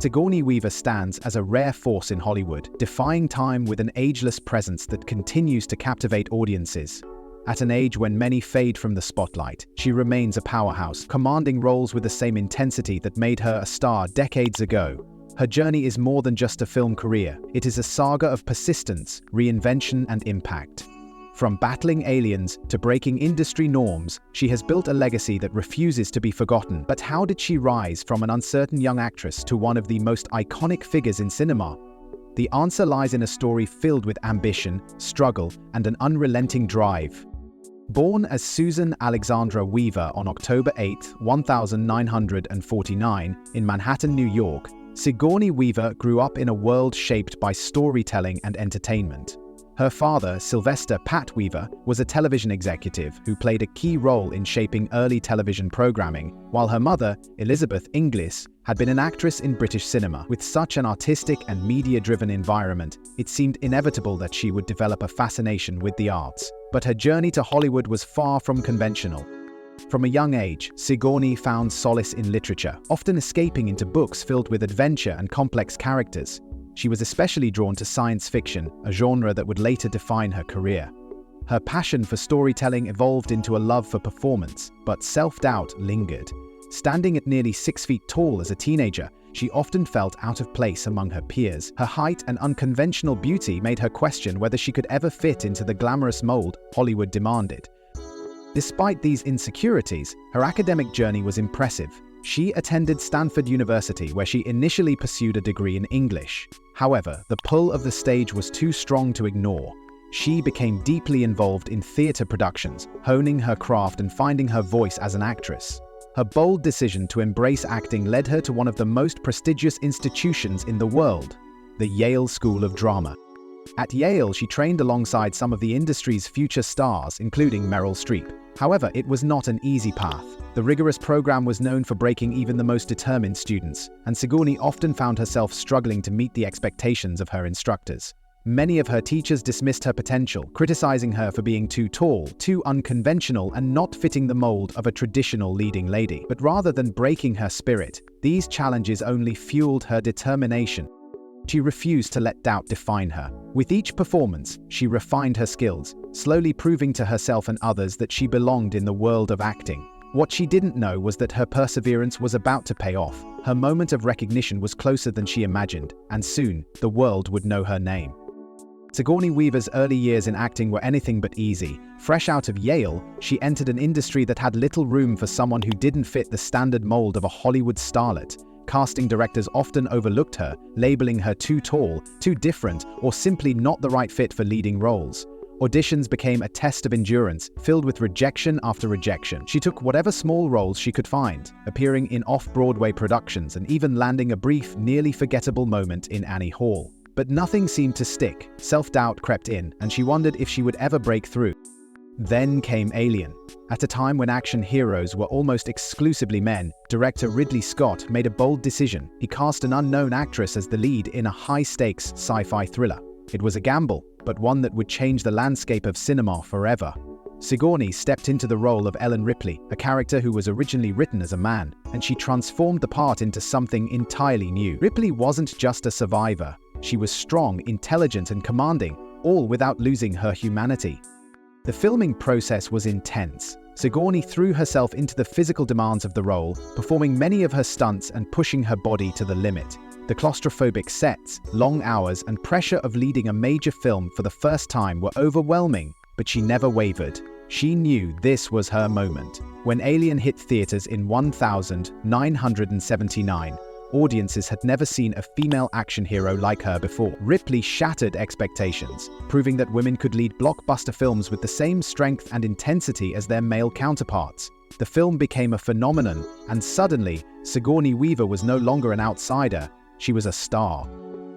Sigourney Weaver stands as a rare force in Hollywood, defying time with an ageless presence that continues to captivate audiences. At an age when many fade from the spotlight, she remains a powerhouse, commanding roles with the same intensity that made her a star decades ago. Her journey is more than just a film career. It is a saga of persistence, reinvention, and impact. From battling aliens to breaking industry norms, she has built a legacy that refuses to be forgotten. But how did she rise from an uncertain young actress to one of the most iconic figures in cinema? The answer lies in a story filled with ambition, struggle, and an unrelenting drive. Born as Susan Alexandra Weaver on October 8, 1949, in Manhattan, New York, Sigourney Weaver grew up in a world shaped by storytelling and entertainment. Her father, Sylvester Weaver, was a television executive who played a key role in shaping early television programming, while her mother, Elizabeth Inglis, had been an actress in British cinema. With such an artistic and media-driven environment, it seemed inevitable that she would develop a fascination with the arts. But her journey to Hollywood was far from conventional. From a young age, Sigourney found solace in literature, often escaping into books filled with adventure and complex characters. She was especially drawn to science fiction, a genre that would later define her career. Her passion for storytelling evolved into a love for performance, but self-doubt lingered. Standing at nearly 6 feet tall as a teenager, she often felt out of place among her peers. Her height and unconventional beauty made her question whether she could ever fit into the glamorous mold Hollywood demanded. Despite these insecurities, her academic journey was impressive. She attended Stanford University, where she initially pursued a degree in English. However, the pull of the stage was too strong to ignore. She became deeply involved in theater productions, honing her craft and finding her voice as an actress. Her bold decision to embrace acting led her to one of the most prestigious institutions in the world, the Yale School of Drama. At Yale, she trained alongside some of the industry's future stars, including Meryl Streep. However, it was not an easy path. The rigorous program was known for breaking even the most determined students, and Sigourney often found herself struggling to meet the expectations of her instructors. Many of her teachers dismissed her potential, criticizing her for being too tall, too unconventional, and not fitting the mold of a traditional leading lady. But rather than breaking her spirit, these challenges only fueled her determination. She refused to let doubt define her. With each performance, she refined her skills, slowly proving to herself and others that she belonged in the world of acting. What she didn't know was that her perseverance was about to pay off. Her moment of recognition was closer than she imagined, and soon, the world would know her name. Sigourney Weaver's early years in acting were anything but easy. Fresh out of Yale, she entered an industry that had little room for someone who didn't fit the standard mold of a Hollywood starlet. Casting directors often overlooked her, labeling her too tall, too different, or simply not the right fit for leading roles. Auditions became a test of endurance, filled with rejection after rejection. She took whatever small roles she could find, appearing in off-Broadway productions and even landing a brief, nearly forgettable moment in Annie Hall. But nothing seemed to stick. Self-doubt crept in, and she wondered if she would ever break through. Then came Alien. At a time when action heroes were almost exclusively men, director Ridley Scott made a bold decision. He cast an unknown actress as the lead in a high-stakes sci-fi thriller. It was a gamble, but one that would change the landscape of cinema forever. Sigourney stepped into the role of Ellen Ripley, a character who was originally written as a man, and she transformed the part into something entirely new. Ripley wasn't just a survivor. She was strong, intelligent, and commanding, all without losing her humanity. The filming process was intense. Sigourney threw herself into the physical demands of the role, performing many of her stunts and pushing her body to the limit. The claustrophobic sets, long hours, and pressure of leading a major film for the first time were overwhelming, but she never wavered. She knew this was her moment. When Alien hit theaters in 1979, audiences had never seen a female action hero like her before. Ripley shattered expectations, proving that women could lead blockbuster films with the same strength and intensity as their male counterparts. The film became a phenomenon, and suddenly, Sigourney Weaver was no longer an outsider. She was a star.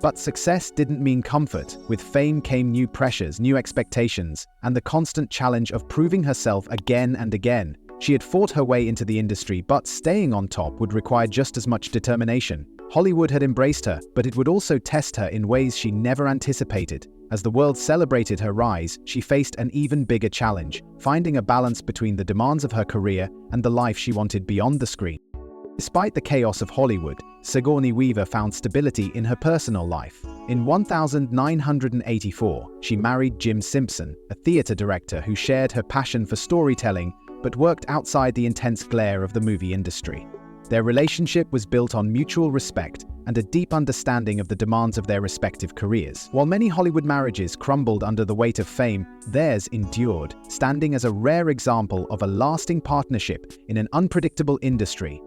But success didn't mean comfort. With fame came new pressures, new expectations, and the constant challenge of proving herself again and again. She had fought her way into the industry, but staying on top would require just as much determination. Hollywood had embraced her, but it would also test her in ways she never anticipated. As the world celebrated her rise, she faced an even bigger challenge, finding a balance between the demands of her career and the life she wanted beyond the screen. Despite the chaos of Hollywood, Sigourney Weaver found stability in her personal life. In 1984, she married Jim Simpson, a theater director who shared her passion for storytelling but worked outside the intense glare of the movie industry. Their relationship was built on mutual respect and a deep understanding of the demands of their respective careers. While many Hollywood marriages crumbled under the weight of fame, theirs endured, standing as a rare example of a lasting partnership in an unpredictable industry.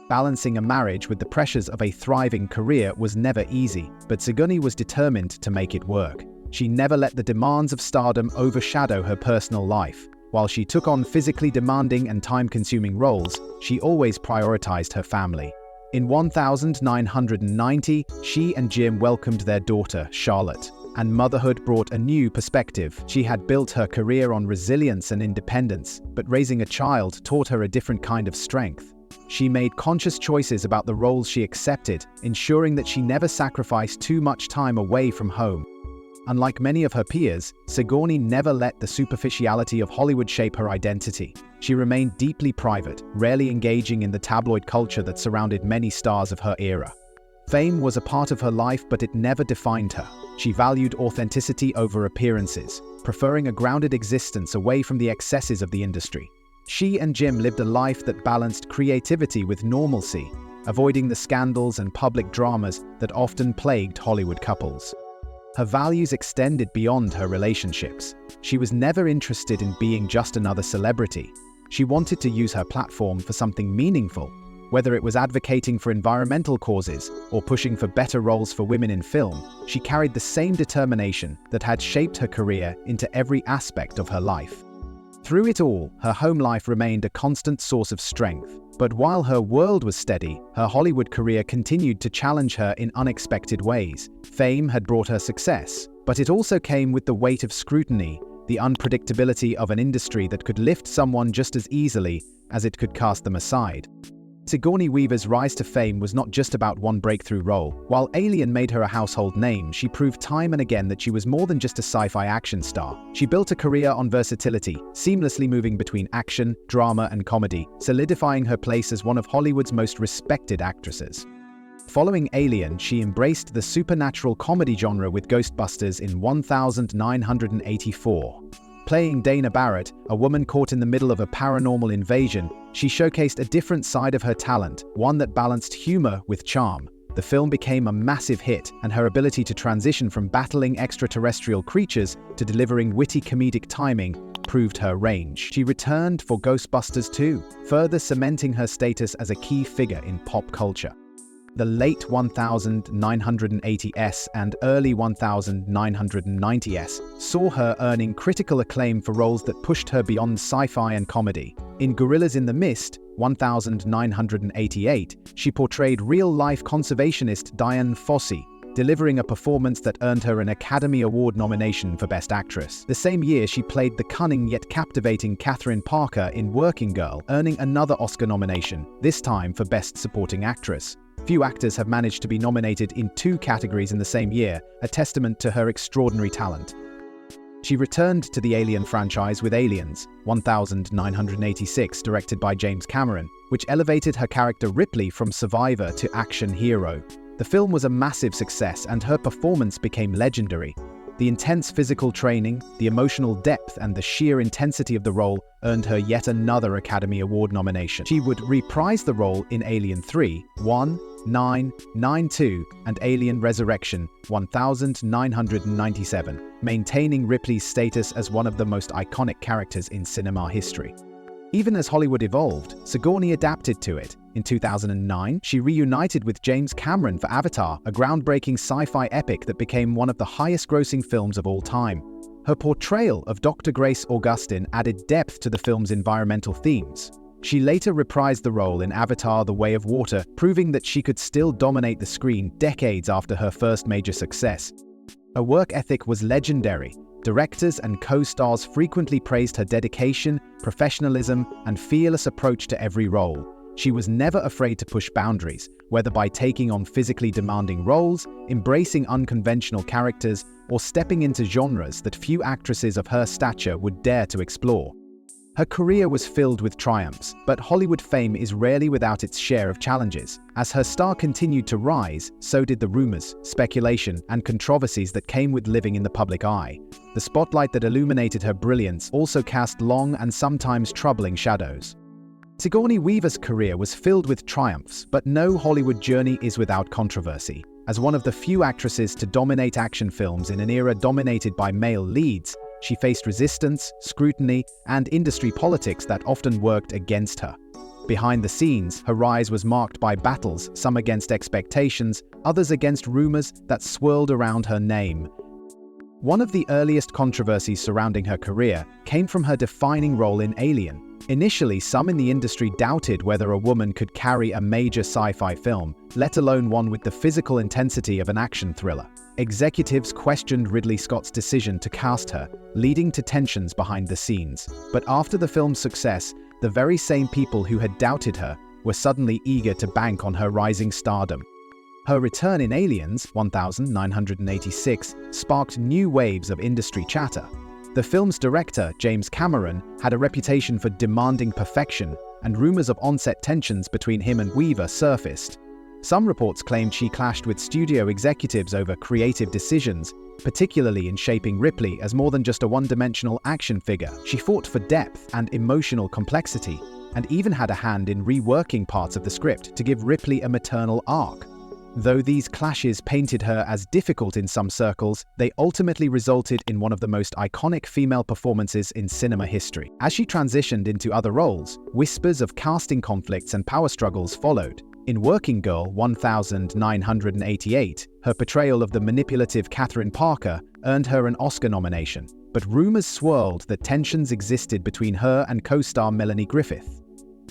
Balancing a marriage with the pressures of a thriving career was never easy, but Sigourney was determined to make it work. She never let the demands of stardom overshadow her personal life. While she took on physically demanding and time-consuming roles, she always prioritized her family. In 1990, she and Jim welcomed their daughter, Charlotte, and motherhood brought a new perspective. She had built her career on resilience and independence, but raising a child taught her a different kind of strength. She made conscious choices about the roles she accepted, ensuring that she never sacrificed too much time away from home. Unlike many of her peers, Sigourney never let the superficiality of Hollywood shape her identity. She remained deeply private, rarely engaging in the tabloid culture that surrounded many stars of her era. Fame was a part of her life, but it never defined her. She valued authenticity over appearances, preferring a grounded existence away from the excesses of the industry. She and Jim lived a life that balanced creativity with normalcy, avoiding the scandals and public dramas that often plagued Hollywood couples. Her values extended beyond her relationships. She was never interested in being just another celebrity. She wanted to use her platform for something meaningful, whether it was advocating for environmental causes or pushing for better roles for women in film. She carried the same determination that had shaped her career into every aspect of her life. Through it all, her home life remained a constant source of strength. But while her world was steady, her Hollywood career continued to challenge her in unexpected ways. Fame had brought her success, but it also came with the weight of scrutiny, the unpredictability of an industry that could lift someone just as easily as it could cast them aside. Sigourney Weaver's rise to fame was not just about one breakthrough role. While Alien made her a household name, she proved time and again that she was more than just a sci-fi action star. She built a career on versatility, seamlessly moving between action, drama, and comedy, solidifying her place as one of Hollywood's most respected actresses. Following Alien, she embraced the supernatural comedy genre with Ghostbusters in 1984. Playing Dana Barrett, a woman caught in the middle of a paranormal invasion, she showcased a different side of her talent, one that balanced humor with charm. The film became a massive hit, and her ability to transition from battling extraterrestrial creatures to delivering witty comedic timing proved her range. She returned for Ghostbusters 2, further cementing her status as a key figure in pop culture. The late 1980s and early 1990s saw her earning critical acclaim for roles that pushed her beyond sci-fi and comedy. In Gorillas in the Mist, 1988, she portrayed real-life conservationist Dian Fossey, delivering a performance that earned her an Academy Award nomination for Best Actress. The same year, she played the cunning yet captivating Catherine Parker in Working Girl, earning another Oscar nomination, this time for Best Supporting Actress. Few actors have managed to be nominated in 2 categories in the same year, a testament to her extraordinary talent. She returned to the Alien franchise with Aliens, 1986, directed by James Cameron, which elevated her character Ripley from survivor to action hero. The film was a massive success, and her performance became legendary. The intense physical training, the emotional depth, and the sheer intensity of the role earned her yet another Academy Award nomination. She would reprise the role in Alien 3, 1992, and Alien Resurrection, 1997, maintaining Ripley's status as one of the most iconic characters in cinema history. Even as Hollywood evolved, Sigourney adapted to it. In 2009, she reunited with James Cameron for Avatar, a groundbreaking sci-fi epic that became one of the highest-grossing films of all time. Her portrayal of Dr. Grace Augustine added depth to the film's environmental themes. She later reprised the role in Avatar: The Way of Water, proving that she could still dominate the screen decades after her first major success. Her work ethic was legendary. Directors and co-stars frequently praised her dedication, professionalism, and fearless approach to every role. She was never afraid to push boundaries, whether by taking on physically demanding roles, embracing unconventional characters, or stepping into genres that few actresses of her stature would dare to explore. Her career was filled with triumphs, but Hollywood fame is rarely without its share of challenges. As her star continued to rise, so did the rumors, speculation, and controversies that came with living in the public eye. The spotlight that illuminated her brilliance also cast long and sometimes troubling shadows. Sigourney Weaver's career was filled with triumphs, but no Hollywood journey is without controversy. As one of the few actresses to dominate action films in an era dominated by male leads, she faced resistance, scrutiny, and industry politics that often worked against her. Behind the scenes, her rise was marked by battles, some against expectations, others against rumors that swirled around her name. One of the earliest controversies surrounding her career came from her defining role in Alien. Initially, some in the industry doubted whether a woman could carry a major sci-fi film, let alone one with the physical intensity of an action thriller. Executives questioned Ridley Scott's decision to cast her, leading to tensions behind the scenes. But after the film's success, the very same people who had doubted her were suddenly eager to bank on her rising stardom. Her return in Aliens 1986 sparked new waves of industry chatter. The film's director, James Cameron, had a reputation for demanding perfection, and rumors of on-set tensions between him and Weaver surfaced. Some reports claimed she clashed with studio executives over creative decisions, particularly in shaping Ripley as more than just a one-dimensional action figure. She fought for depth and emotional complexity, and even had a hand in reworking parts of the script to give Ripley a maternal arc. Though these clashes painted her as difficult in some circles, they ultimately resulted in one of the most iconic female performances in cinema history. As she transitioned into other roles, whispers of casting conflicts and power struggles followed. In Working Girl 1988, her portrayal of the manipulative Catherine Parker earned her an Oscar nomination, but rumors swirled that tensions existed between her and co-star Melanie Griffith.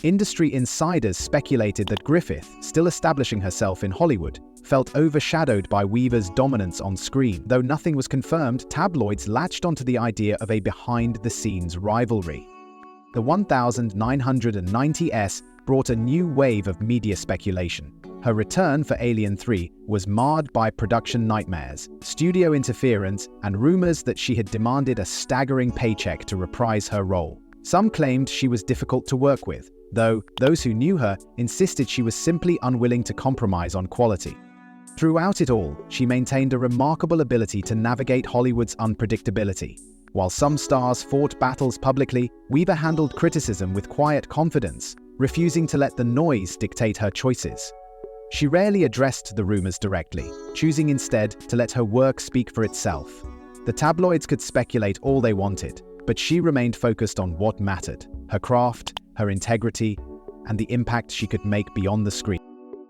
Industry insiders speculated that Griffith, still establishing herself in Hollywood, felt overshadowed by Weaver's dominance on screen. Though nothing was confirmed, tabloids latched onto the idea of a behind-the-scenes rivalry. The 1990s brought a new wave of media speculation. Her return for Alien 3 was marred by production nightmares, studio interference, and rumors that she had demanded a staggering paycheck to reprise her role. Some claimed she was difficult to work with, though those who knew her insisted she was simply unwilling to compromise on quality. Throughout it all, she maintained a remarkable ability to navigate Hollywood's unpredictability. While some stars fought battles publicly, Weaver handled criticism with quiet confidence, refusing to let the noise dictate her choices. She rarely addressed the rumors directly, choosing instead to let her work speak for itself. The tabloids could speculate all they wanted, but she remained focused on what mattered: her craft, her integrity, and the impact she could make beyond the screen.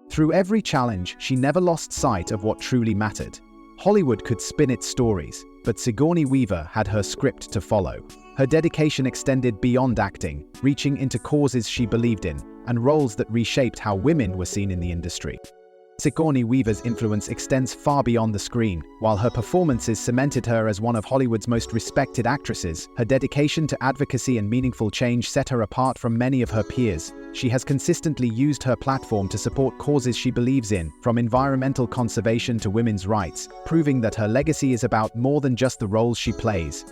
Through every challenge, she never lost sight of what truly mattered. Hollywood could spin its stories, but Sigourney Weaver had her script to follow. Her dedication extended beyond acting, reaching into causes she believed in, and roles that reshaped how women were seen in the industry. Sigourney Weaver's influence extends far beyond the screen. While her performances cemented her as one of Hollywood's most respected actresses, her dedication to advocacy and meaningful change set her apart from many of her peers. She has consistently used her platform to support causes she believes in, from environmental conservation to women's rights, proving that her legacy is about more than just the roles she plays.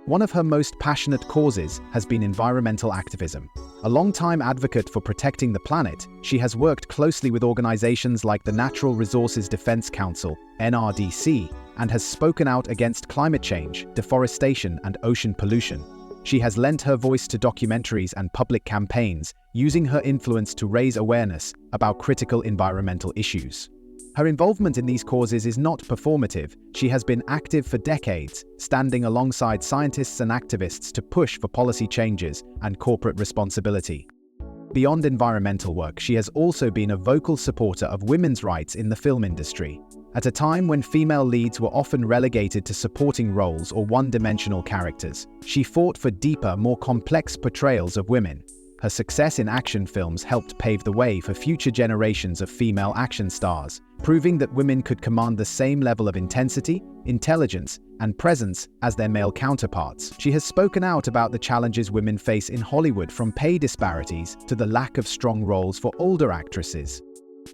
One of her most passionate causes has been environmental activism. A longtime advocate for protecting the planet, she has worked closely with organizations like the Natural Resources Defense Council, NRDC, and has spoken out against climate change, deforestation, and ocean pollution. She has lent her voice to documentaries and public campaigns, using her influence to raise awareness about critical environmental issues. Her involvement in these causes is not performative. She has been active for decades, standing alongside scientists and activists to push for policy changes and corporate responsibility. Beyond environmental work, she has also been a vocal supporter of women's rights in the film industry. At a time when female leads were often relegated to supporting roles or one-dimensional characters, she fought for deeper, more complex portrayals of women. Her success in action films helped pave the way for future generations of female action stars, proving that women could command the same level of intensity, intelligence, and presence as their male counterparts. She has spoken out about the challenges women face in Hollywood, from pay disparities to the lack of strong roles for older actresses.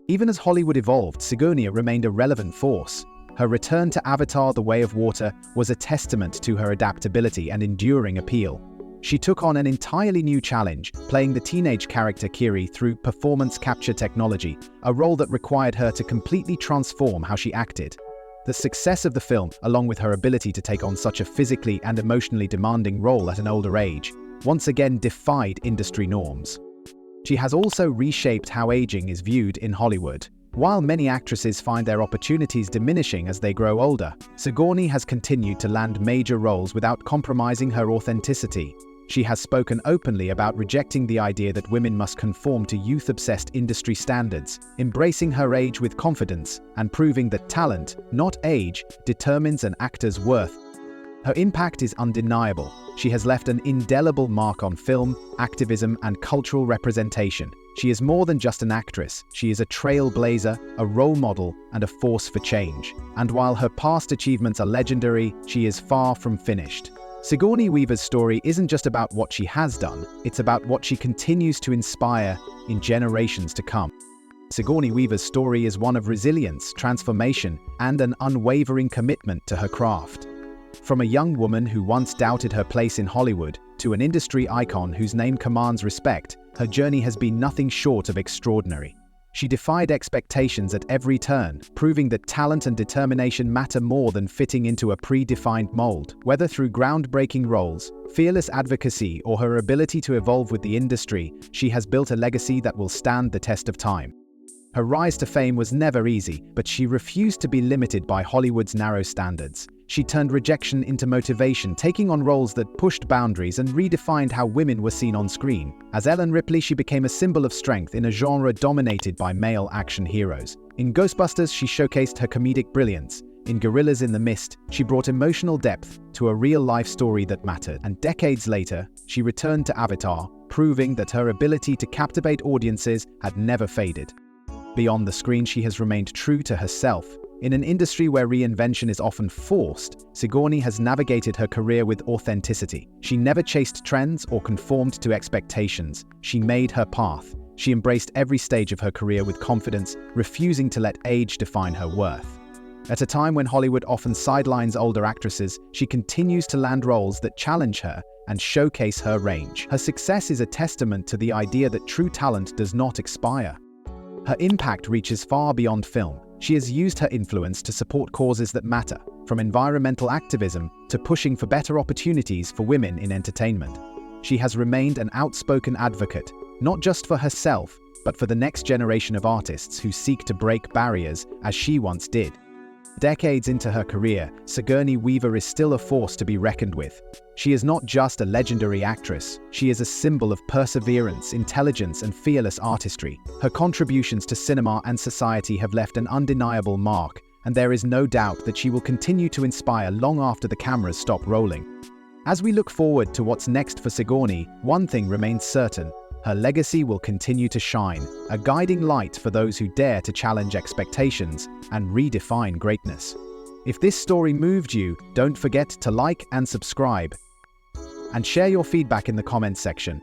Even as Hollywood evolved, Sigourney remained a relevant force. Her return to Avatar: The Way of Water was a testament to her adaptability and enduring appeal. She took on an entirely new challenge, playing the teenage character Kiri through performance capture technology, a role that required her to completely transform how she acted. The success of the film, along with her ability to take on such a physically and emotionally demanding role at an older age, once again defied industry norms. She has also reshaped how aging is viewed in Hollywood. While many actresses find their opportunities diminishing as they grow older, Sigourney has continued to land major roles without compromising her authenticity. She has spoken openly about rejecting the idea that women must conform to youth-obsessed industry standards, embracing her age with confidence, and proving that talent, not age, determines an actor's worth. Her impact is undeniable. She has left an indelible mark on film, activism, and cultural representation. She is more than just an actress. She is a trailblazer, a role model, and a force for change. And while her past achievements are legendary, she is far from finished. Sigourney Weaver's story isn't just about what she has done, it's about what she continues to inspire in generations to come. Sigourney Weaver's story is one of resilience, transformation, and an unwavering commitment to her craft. From a young woman who once doubted her place in Hollywood to an industry icon whose name commands respect, her journey has been nothing short of extraordinary. She defied expectations at every turn, proving that talent and determination matter more than fitting into a predefined mold. Whether through groundbreaking roles, fearless advocacy, or her ability to evolve with the industry, she has built a legacy that will stand the test of time. Her rise to fame was never easy, but she refused to be limited by Hollywood's narrow standards. She turned rejection into motivation, taking on roles that pushed boundaries and redefined how women were seen on screen. As Ellen Ripley, she became a symbol of strength in a genre dominated by male action heroes. In Ghostbusters, she showcased her comedic brilliance. In Gorillas in the Mist, she brought emotional depth to a real-life story that mattered. And decades later, she returned to Avatar, proving that her ability to captivate audiences had never faded. Beyond the screen, she has remained true to herself. In an industry where reinvention is often forced, Sigourney has navigated her career with authenticity. She never chased trends or conformed to expectations. She made her path. She embraced every stage of her career with confidence, refusing to let age define her worth. At a time when Hollywood often sidelines older actresses, she continues to land roles that challenge her and showcase her range. Her success is a testament to the idea that true talent does not expire. Her impact reaches far beyond film. She has used her influence to support causes that matter, from environmental activism to pushing for better opportunities for women in entertainment. She has remained an outspoken advocate, not just for herself, but for the next generation of artists who seek to break barriers as she once did. Decades into her career, Sigourney Weaver is still a force to be reckoned with. She is not just a legendary actress, she is a symbol of perseverance, intelligence, and fearless artistry. Her contributions to cinema and society have left an undeniable mark, and there is no doubt that she will continue to inspire long after the cameras stop rolling. As we look forward to what's next for Sigourney, one thing remains certain: her legacy will continue to shine, a guiding light for those who dare to challenge expectations and redefine greatness. If this story moved you, don't forget to like and subscribe, and share your feedback in the comments section.